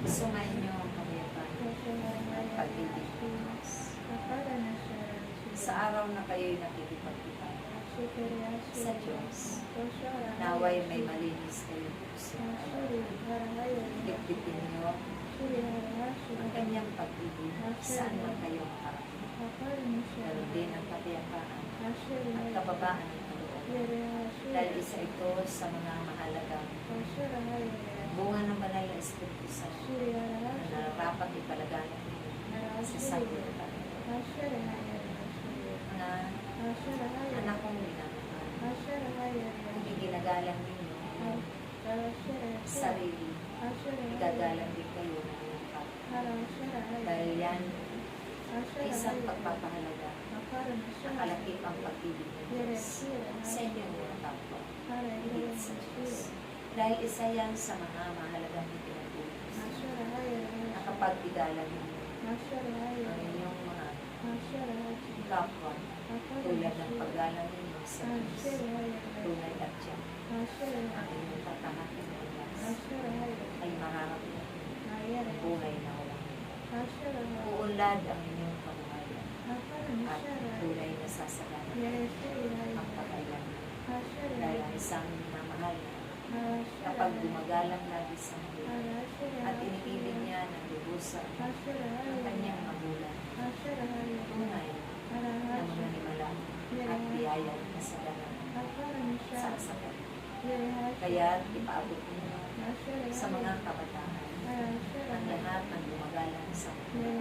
Sumayin niyo ang kapayapaan at pag-ibig ng Diyos. Sa araw na kayo'y nakikipagkita sa Diyos, naway may malinis kayo sa dikdikin niyo ang kanyang pag-ibig saan man kayo makarating. Meron din ang kapayapaan at kababaan ng kaloob. Dahil isa ito sa mga mahalagang bunga ng banal na Espiritu Santo na nararapat ipalaganap ninyo sa sanlibutan. Mga anak kong minamahal, kung iginagalang ninyo ang sarili, igagalang din kayo ng inyong kapwa. Dahil yan isang pagpapahalaga ang kalakipang pag-ibig ng Diyos sa inyong mga kapwa, higit sa Diyos. Dahil isa yan sa mga mahalagang ipinag-utos na kapag igalang ninyo ang inyong mga kapwa tulad ng paggalang ninyo sa Diyos, tunay at tiyak, ang inyong tatahakin ng Diyos ay mararating ang buhay na walang uunlad ang inyong kabuhayan at tunay na sasagana ang pagkailan. Dahil ang isang minamahal na kapag gumagalang lagi sa mundo at iniibig niya ng lubusan ang kanyang magulang, tunay na mga himala at biyaya na kasagana sa asagan. Kaya ipaabot niyo sa mga kabataan ang lahat ng gumagalang sa mundo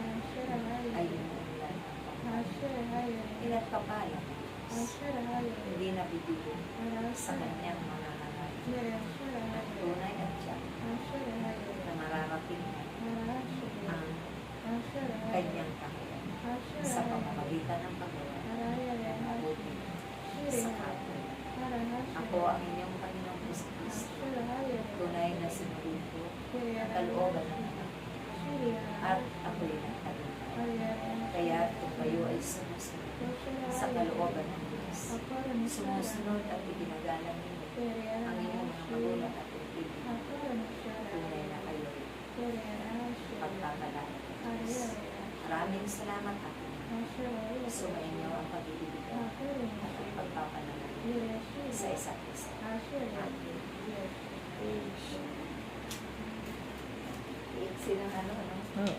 ay umuulan ng pagkakas. Pinagpapala ng Diyos, hindi nabibigay sa kanyang mga hanay at tunay at tiyak na mararating ang kanyang kahayag sa pamamagitan ng paggawa ng mabuti sa kapwa. Ako ang inyong Panginoong Kristo, tunay na sinurito ang kalooban ng anak at ako'y nagtagumpay. Kaya kung kayo ay sumusunod sa kalooban ng Diyos, sumusunod at iginagalang ninyo ang inyong mga magulang at ibig, tunay na kayo pagkakalaan ng Diyos. Maraming salamat at sumayin niyo ang pag-ibig at ang pagpapanalan sa isa't isa. Amen. Sino ano?